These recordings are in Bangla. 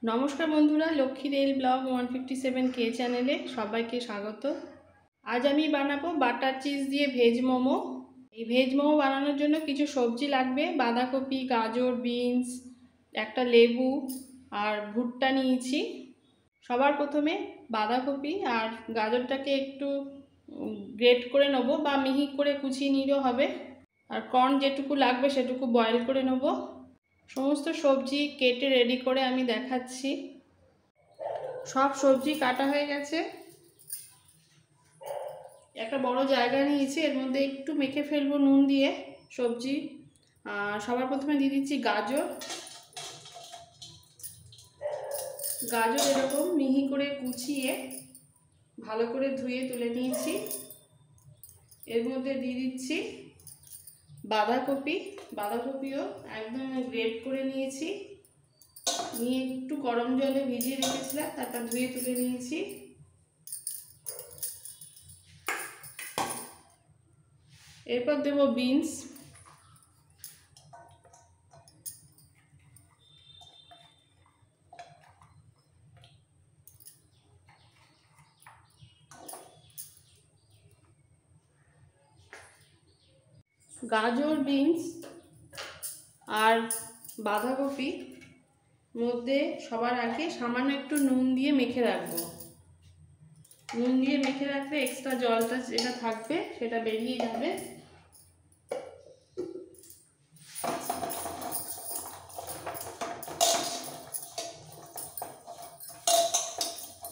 নমস্কার বন্ধুরা, লক্ষ্মী রেল ব্লগ 157 কে চ্যানেলে সবাইকে স্বাগত। আজ আমি বানাবো বাটার চিজ দিয়ে ভেজ মোমো। এই ভেজ মোমো বানানোর জন্য কিছু সবজি লাগবে। বাঁধাকপি, গাজর, বিনস, একটা লেবু আর ভুট্টা নিয়েছি। সবার প্রথমে বাঁধাকপি আর গাজরটাকে একটু গ্রেট করে নেব বা মিহি করে কুচিয়ে নিলেও হবে। আর কর্ন যেটুকু লাগবে সেটুকু বয়েল করে নেব। সমস্ত সবজি কেটে রেডি করে আমি দেখাচ্ছি। সব সবজি কাটা হয়ে গেছে। একটা বড় জায়গা নিয়েছি, এর মধ্যে একটু মেখে ফেলবো নুন দিয়ে সবজি। সবার প্রথমে দিয়ে দিচ্ছি গাজর। গাজর এরকম মিহি করে কুচিয়ে ভালো করে ধুয়ে তুলে নিয়েছি। এর মধ্যে দিয়ে দিচ্ছি বাঁধাকপিও একদম গ্রেট করে নিয়েছি, নিয়ে একটু গরম জলে ভিজিয়ে রেখেছিলাম, তারপর ধুয়ে তুলে নিয়েছি। এরপর দেব বিনস। গাজর, বিনস আর বাঁধাকপি মধ্যে সবার আগে সামান্য একটু নুন দিয়ে মেখে রাখবো। নুন দিয়ে মেখে রাখলে এক্সট্রা জলটা যেটা থাকবে সেটা বেরিয়ে যাবে।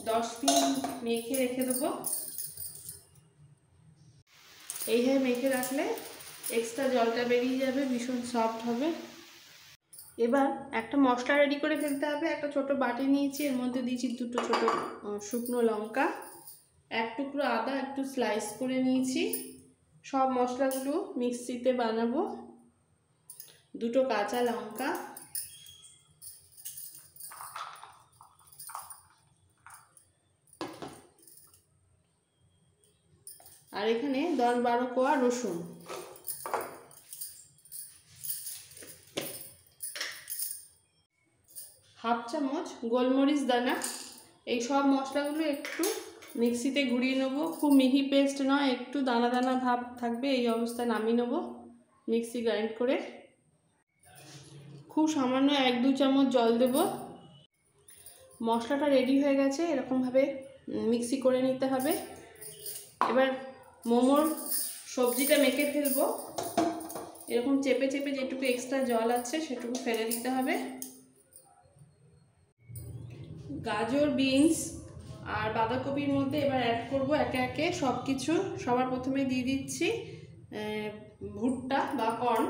দশ মিনিট মেখে রেখে দেবো। এইভাবে মেখে রাখলে এক্সট্রা জলটা বেরিয়ে যাবে, ভীষণ সফট হবে। এবার একটা মশলা রেডি করে ফেলতে হবে। একটা ছোট বাটি নিয়েছি, এর মধ্যে দিয়েছি দুটো ছোট শুকনো লঙ্কা, এক টুকরো আদা একটু স্লাইস করে নিয়েছি। সব মশলাগুলো মিক্সিতে বানাবো। দুটো কাঁচা লঙ্কা, আর এখানে 10-12 কোয়া রসুন, হাফ চামচ গোলমরিচ দানা। এই সব মশলাগুলো একটু মিক্সিতে ঘুরিয়ে নেব। খুব মিহি পেস্ট নয়, একটু দানা দানা ভাব থাকবে, এই অবস্থায় নামিয়ে নেব মিক্সি গ্রাইন্ড করে। খুব সামান্য 1-2 চামচ জল দেব। মশলাটা রেডি হয়ে গেছে, এরকমভাবে মিক্সি করে নিতে হবে। এবার মোমোর সবজিটা মেখে ফেলবো। এরকম চেপে চেপে যেটুকু এক্সট্রা জল আছে সেটুকু ফেলে দিতে হবে। গাজর, বিনস আর বাঁধাকপির মধ্যে এবার অ্যাড করব একে একে সব কিছু। সবার প্রথমে দিয়ে দিচ্ছি ভুট্টা বা কর্ন।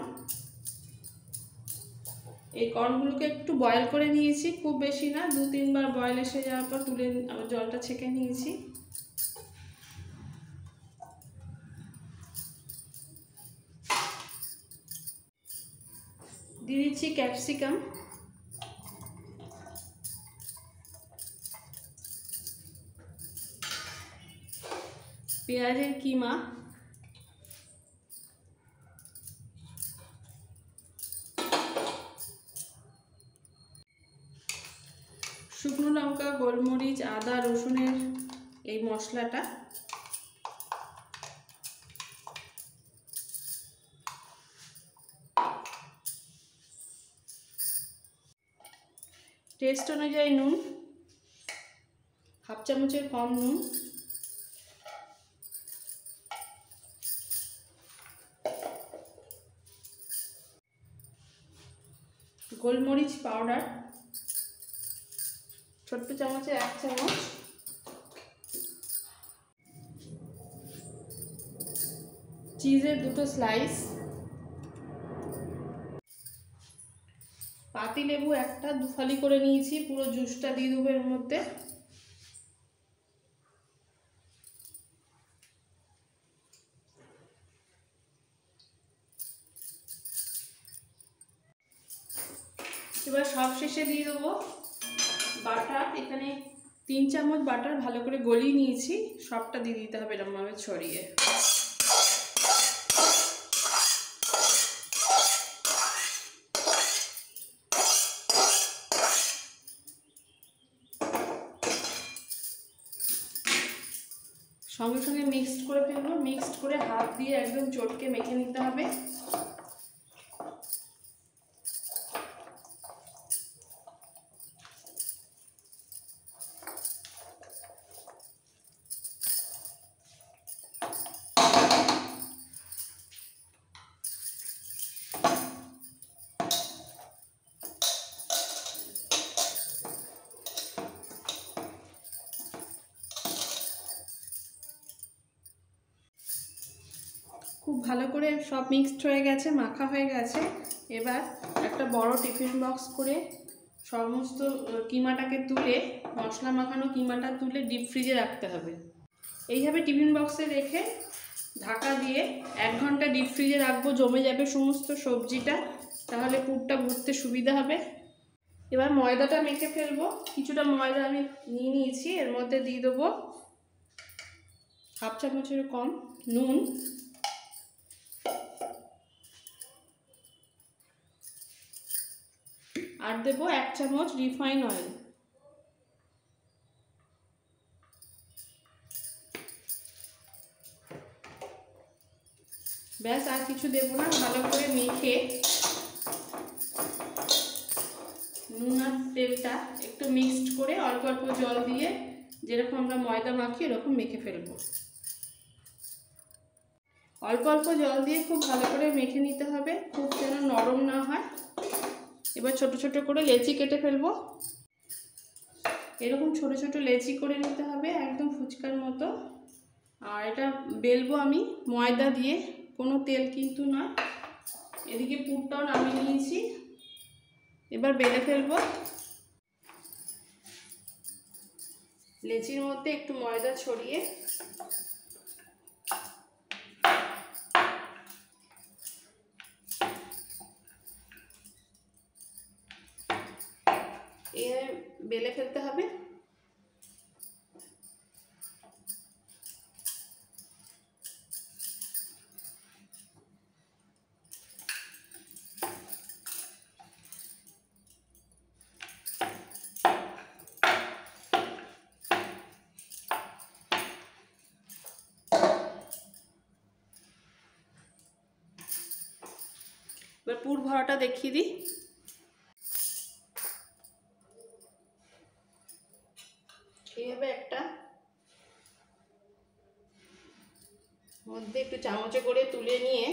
এই কর্নগুলোকে একটু বয়েল করে নিয়েছি, খুব বেশি না, 2-3 বার বয়েল এসে যাওয়ার পর তুলে আবার জলটা ছেঁকে নিয়েছি। দিয়ে দিচ্ছি ক্যাপসিকাম, পেঁয়াজের কিমা, শুকনো লঙ্কা, গোলমরিচ, আদা, রসুনের এই মশলাটা, টেস্ট অনুযায়ী নুন, হাফ চামচের কম নুন, গোলমরিচ পাউডার ছোট্ট চামচের 1 চামচ, চিজের 2টো স্লাইস, পাতিলেবু একটা 2 ফালি করে নিয়েছি, পুরো জুসটা দিয়ে দেবো এর মধ্যে। এবার সব শেষে দিয়ে দেবো বাটার। এখানে 3 চামচ বাটার ভালো করে গলিয়ে নিয়েছি, সবটা দিয়ে দিতে হবে এরকমভাবে ছড়িয়ে। সঙ্গে সঙ্গে মিক্সড করে ফেলবো। মিক্সড করে হাত দিয়ে একদম চটকে মেখে নিতে হবে। খুব ভালো করে সব মিক্সড হয়ে গেছে, মাখা হয়ে গেছে। এবার একটা বড় টিফিন বক্স করে সমস্ত কিমাটাকে তুলে, মশলা মাখানো কিমাটা তুলে ডিপ ফ্রিজে রাখতে হবে। এইভাবে টিফিন বক্সে রেখে ঢাকা দিয়ে 1 ঘন্টা ডিপ ফ্রিজে রাখবো। জমে যাবে সমস্ত সবজিটা, তাহলে পুরটা ভরতে সুবিধা হবে। এবার ময়দাটা মেখে ফেলবো। কিছুটা ময়দা আমি নিয়ে নিয়েছি, এর মধ্যে দিয়ে দেবো 1/2 চামচের কম নুন, আর দেবো 1 চামচ রিফাইন অয়েল। ব্যাস, আর কিছু দেবো না। ভালো করে মেখে নুন আর তেলটা একটু মিক্সড করে অল্প অল্প জল দিয়ে, যেরকম আমরা ময়দা মাখি এরকম মেখে ফেলবো। অল্প অল্প জল দিয়ে খুব ভালো করে মেখে নিতে হবে, খুব যেন নরম না হয়। এবার ছোট ছোট করে লেচি কেটে ফেলবো। এরকম ছোট ছোট লেচি করে নিতে হবে, একদম ফুচকার মতো। আর এটা বেলবো আমি ময়দা দিয়ে, কোনো তেল কিন্তু না। এদিকে পুরটাও নামিয়ে নিয়েছি, এবার বেলে ফেলবো। লেচির মধ্যে একটু ময়দা ছড়িয়ে এইভাবে বেলে ফেলতে হবে। এবার পুর ভরাটা দেখিয়ে দিই। এইভাবে একটা মধ্যে একটু চামচে করে তুলে নিয়ে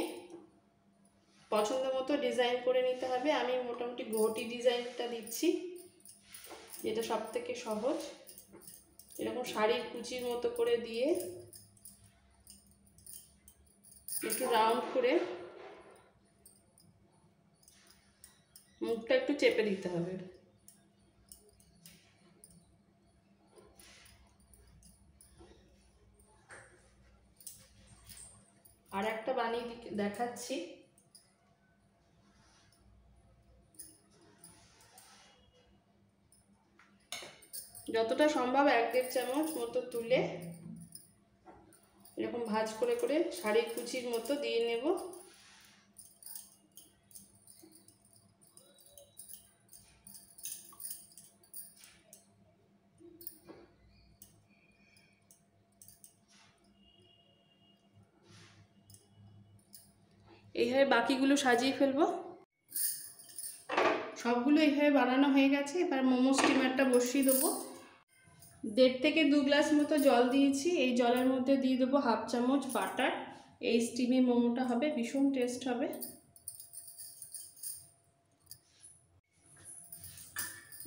পছন্দ মতো ডিজাইন করে নিতে হবে। আমি মোটামুটি ঘটি ডিজাইনটা দিচ্ছি, যেটা সব থেকে সহজ। এরকম শাড়ির কুচির মতো করে দিয়ে একটু রাউন্ড করে মুখটা একটু চেপে দিতে হবে। আর একটা বানিয়ে দেখাচ্ছি। যতটা সম্ভব 1-1.5 চামচ মতো তুলে এরকম ভাঁজ করে করে শাড়ির কুচির মতো দিয়ে নেব। এইভাবে বাকিগুলো সাজিয়ে ফেলবো। সবগুলো এইভাবে বানানো হয়ে গেছে। এবার মোমো স্টিমারটা বসিয়ে দেবো। 1.5 থেকে 2 গ্লাস মতো জল দিয়েছি। এই জলের মধ্যে দিয়ে দেবো 1/2 চামচ বাটার। এই স্টিমি মোমোটা হবে, ভীষণ টেস্ট হবে।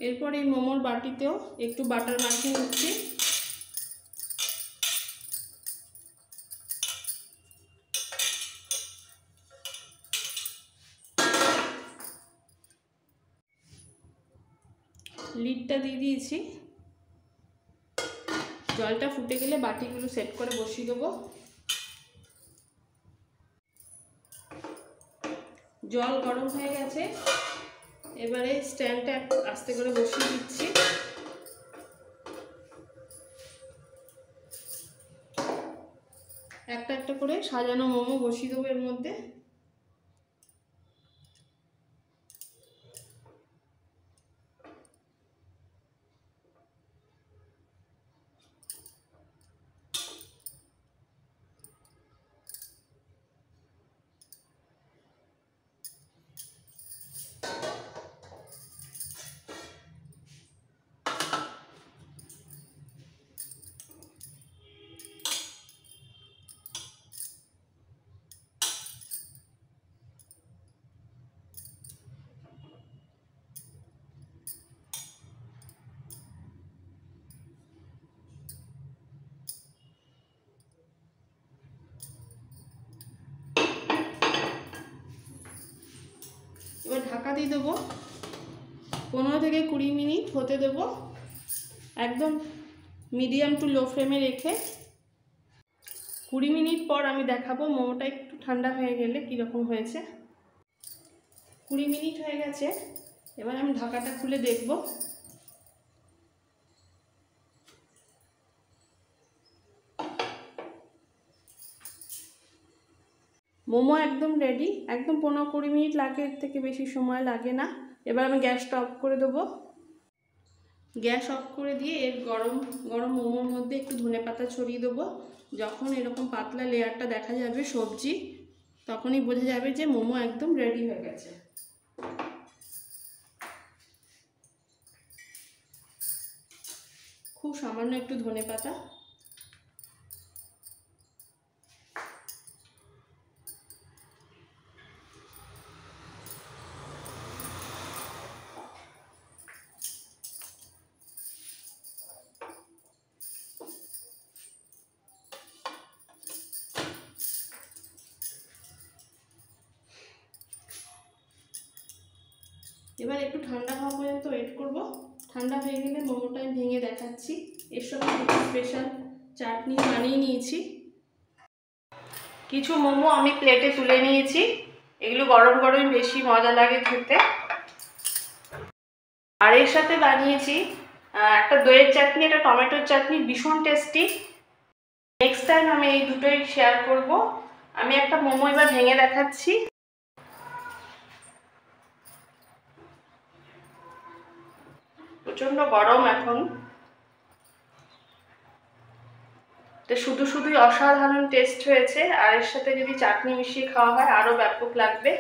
এরপর এই মোমোর বাটিতেও একটু বাটার মাখিয়ে নিচ্ছি। লিডটা দিয়ে দিয়েছি। জলটা ফুটে গেলে বাটিগুলো সেট করে বসিয়ে দেবো। জল গরম হয়ে গেছে, এবারে স্ট্যান্ডটা আস্তে করে বসিয়ে দিচ্ছি। একটা একটা করে সাজানো মোমো বসিয়ে দেবো এর মধ্যে। ঢাকা দিয়ে দেবো, 15 থেকে 20 মিনিট হতে দেবো, একদম মিডিয়াম টু লো ফ্লেমে রেখে। 20 মিনিট পর আমি দেখাবো মোমোটা একটু ঠান্ডা হয়ে গেলে কীরকম হয়েছে। 20 মিনিট হয়ে গেছে, এবার আমি ঢাকাটা খুলে দেখব। মোমো একদম রেডি, একদম 15-20 মিনিট লাগে, এর থেকে বেশি সময় লাগে না। এবার আমি গ্যাসটা অফ করে দেবো। গ্যাস অফ করে দিয়ে এর গরম গরম মোমোর মধ্যে একটু ধনেপাতা ছড়িয়ে দেবো। যখন এরকম পাতলা লেয়ারটা দেখা যাবে সবজি, তখনই বোঝা যাবে যে মোমো একদম রেডি হয়ে গেছে। খুব সামান্য একটু ধনেপাতা। এবার একটু ঠান্ডা হওয়া পর্যন্ত ওয়েট করব। ঠান্ডা হয়ে গেলে মোমোটা আমি ভেঙে দেখাচ্ছি। এর সঙ্গে একটু স্পেশাল চাটনি বানিয়ে নিয়েছি। কিছু মোমো আমি প্লেটে তুলে নিয়েছি, এগুলো গরম গরম বেশি মজা লাগে খেতে। আর এর সাথে বানিয়েছি একটা দইয়ের চাটনি, একটা টমেটোর চাটনি, ভীষণ টেস্টি। নেক্সট টাইম আমি এই দুটোই শেয়ার করব। আমি একটা মোমো এবার ভেঙে দেখাচ্ছি। প্রচণ্ড গরম এখন, তো শুধু শুধুই অসাধারণ টেস্ট হয়েছে। আর এর সাথে যদি চাটনি মিশিয়ে খাওয়া হয় আরও ব্যাপক লাগবে।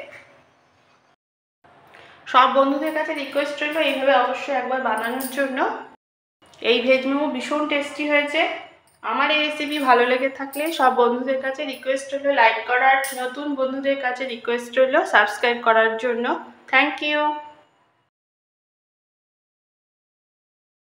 সব বন্ধুদের কাছে রিকোয়েস্ট রইল এইভাবে অবশ্যই একবার বানানোর জন্য। এই ভেজ মোমো ভীষণ টেস্টি হয়েছে। আমার এই রেসিপি ভালো লেগে থাকলে সব বন্ধুদের কাছে রিকোয়েস্ট রইল লাইক করার, নতুন বন্ধুদের কাছে রিকোয়েস্ট রইল সাবস্ক্রাইব করার জন্য। Thank you.